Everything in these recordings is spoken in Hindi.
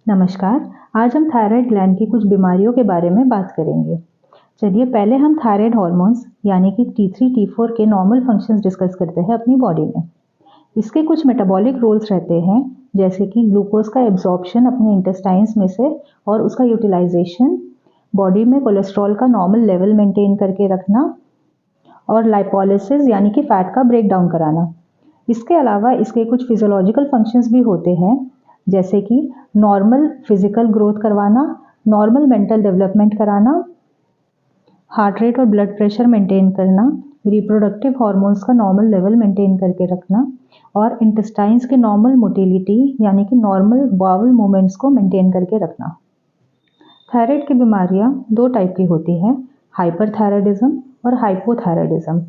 नमस्कार। आज हम थायराइड ग्लैंड की कुछ बीमारियों के बारे में बात करेंगे। चलिए पहले हम थायराइड हार्मोन्स यानी कि T3 T4 के नॉर्मल फंक्शंस डिस्कस करते हैं अपनी बॉडी में। इसके कुछ मेटाबॉलिक रोल्स रहते हैं, जैसे कि ग्लूकोज का एब्जॉर्प्शन अपने इंटेस्टाइन्स में से और उसका यूटिलाइजेशन, बॉडी में कोलेस्ट्रॉल का नॉर्मल लेवल मेंटेन करके रखना और लाइपोलिसिस यानी कि फैट का ब्रेक डाउन कराना। इसके अलावा इसके कुछ फिजियोलॉजिकल फंक्शंस भी होते हैं, जैसे कि नॉर्मल फिजिकल ग्रोथ करवाना, नॉर्मल मेंटल डेवलपमेंट कराना, हार्ट रेट और ब्लड प्रेशर मेंटेन करना, रिप्रोडक्टिव हार्मोन्स का नॉर्मल लेवल मेंटेन करके रखना और इंटेस्टाइन्स के नॉर्मल मोटिलिटी यानी कि नॉर्मल बाउल मूवमेंट्स को मेंटेन करके रखना। थायराइड की बीमारियां दो टाइप की होती हैं, हाइपरथायराइडिज्म और हाइपोथायराइडिज्म।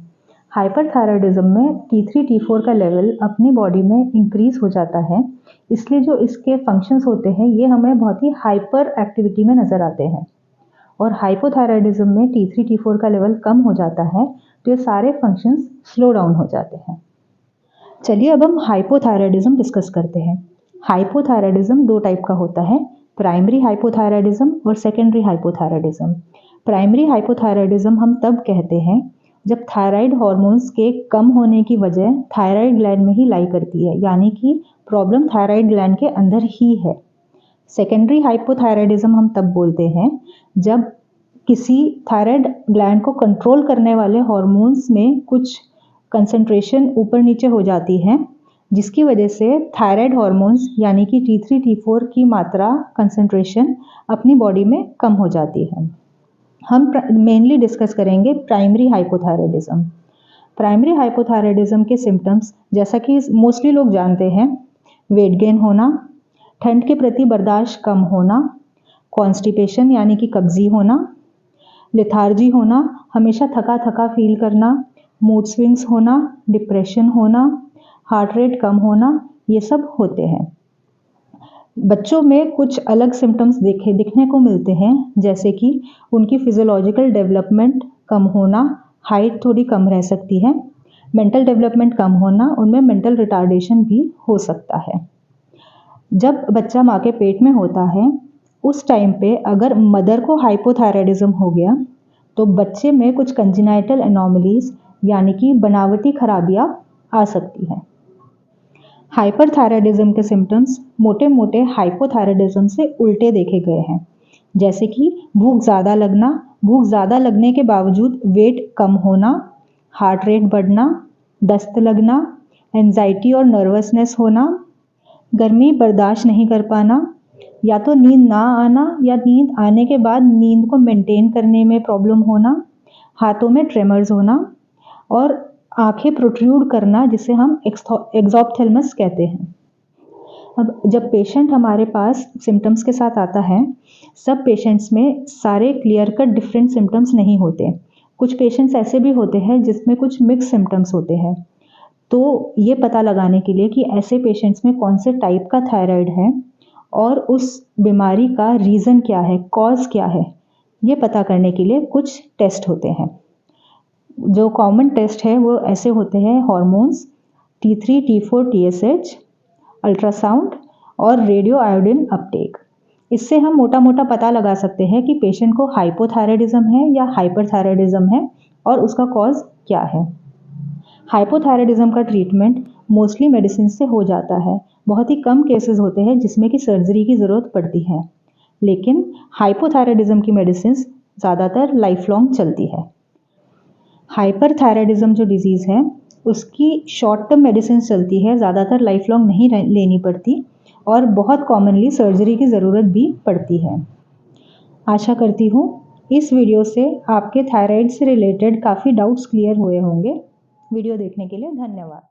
हाइपरथायराइडिज्म में T3 T4 का लेवल अपनी बॉडी में इंक्रीज हो जाता है, इसलिए जो इसके फंक्शंस होते हैं ये हमें बहुत ही हाइपर एक्टिविटी में नज़र आते हैं। और हाइपोथायराइडिज्म में T3 T4 का लेवल कम हो जाता है, तो ये सारे फंक्शंस स्लो डाउन हो जाते हैं। चलिए अब हम हाइपोथायराइडिज्म डिस्कस करते हैं। हाइपोथायराइडिज्म दो टाइप का होता है, प्राइमरी हाइपोथायराइडिज्म और सेकेंडरी हाइपोथायराइडिज्म। प्राइमरी हाइपोथायराइडिज्म हम तब कहते हैं जब थायराइड हार्मोन्स के कम होने की वजह थायराइड ग्लैंड में ही लाई करती है, यानी कि प्रॉब्लम थायराइड ग्लैंड के अंदर ही है। सेकेंडरी हाइपोथायराइडिज्म हम तब बोलते हैं जब किसी थायराइड ग्लैंड को कंट्रोल करने वाले हार्मोन्स में कुछ कंसंट्रेशन ऊपर नीचे हो जाती है, जिसकी वजह से थायराइड हार्मोन्स यानी कि T3 T4 की मात्रा कंसंट्रेशन अपनी बॉडी में कम हो जाती है। हम मेनली डिस्कस करेंगे प्राइमरी हाइपोथायराइडिज्म। प्राइमरी हाइपोथायराइडिज्म के सिम्टम्स जैसा कि मोस्टली लोग जानते हैं, वेट गेन होना, ठंड के प्रति बर्दाश्त कम होना, कॉन्स्टिपेशन यानी कि कब्जी होना, लेथार्जी होना, हमेशा थका थका फील करना, मूड स्विंग्स होना, डिप्रेशन होना, हार्ट रेट कम होना, ये सब होते हैं। बच्चों में कुछ अलग सिम्टम्स दिखने को मिलते हैं, जैसे कि उनकी फिजियोलॉजिकल डेवलपमेंट कम होना, हाइट थोड़ी कम रह सकती है, मेंटल डेवलपमेंट कम होना, उनमें मेंटल रिटार्डेशन भी हो सकता है। जब बच्चा माँ के पेट में होता है, उस टाइम पे अगर मदर को हाइपोथायराइडिज्म हो गया तो बच्चे में कुछ कंजेनाइटल एनोमलीज यानी कि बनावटी खराबियाँ आ सकती हैं। हाइपरथायराइडिज्म के सिम्टम्स मोटे मोटे हाइपोथायराइडिज्म से उल्टे देखे गए हैं, जैसे कि भूख ज़्यादा लगने के बावजूद वेट कम होना, हार्ट रेट बढ़ना, दस्त लगना, एंजाइटी और नर्वसनेस होना, गर्मी बर्दाश्त नहीं कर पाना, या तो नींद ना आना या नींद आने के बाद नींद को मेंटेन करने में प्रॉब्लम होना, हाथों में ट्रेमर्स होना और आंखें प्रोट्रूड करना, जिसे हम एक्सोप्थेल्मस कहते हैं। अब जब पेशेंट हमारे पास सिम्टम्स के साथ आता है, सब पेशेंट्स में सारे क्लियर कट डिफरेंट सिम्टम्स नहीं होते। कुछ पेशेंट्स ऐसे भी होते हैं जिसमें कुछ मिक्स सिम्टम्स होते हैं। तो ये पता लगाने के लिए कि ऐसे पेशेंट्स में कौन से टाइप का थायराइड है और उस बीमारी का रीज़न क्या है, कॉज क्या है, ये पता करने के लिए कुछ टेस्ट होते हैं। जो कॉमन टेस्ट है वो ऐसे होते हैं, hormones, T3 T4 TSH, ultrasound और रेडियो आयोडीन अपटेक। इससे हम मोटा मोटा पता लगा सकते हैं कि पेशेंट को हाइपोथायराइडिज्म है या हाइपरथायराइडिज्म है और उसका कॉज क्या है। हाइपोथायराइडिज्म का ट्रीटमेंट मोस्टली मेडिसिन से हो जाता है। बहुत ही कम केसेस होते हैं जिसमें कि सर्जरी की ज़रूरत पड़ती है, लेकिन हाइपोथायराइडिज्म की मेडिसिन ज़्यादातर लाइफ लॉन्ग चलती है। हाइपरथायराइडिज्म जो डिजीज़ है उसकी शॉर्ट टर्म मेडिसिन चलती है, ज़्यादातर लाइफ लॉन्ग नहीं लेनी पड़ती और बहुत कॉमनली सर्जरी की ज़रूरत भी पड़ती है। आशा करती हूँ इस वीडियो से आपके थायराइड से रिलेटेड काफ़ी डाउट्स क्लियर हुए होंगे। वीडियो देखने के लिए धन्यवाद।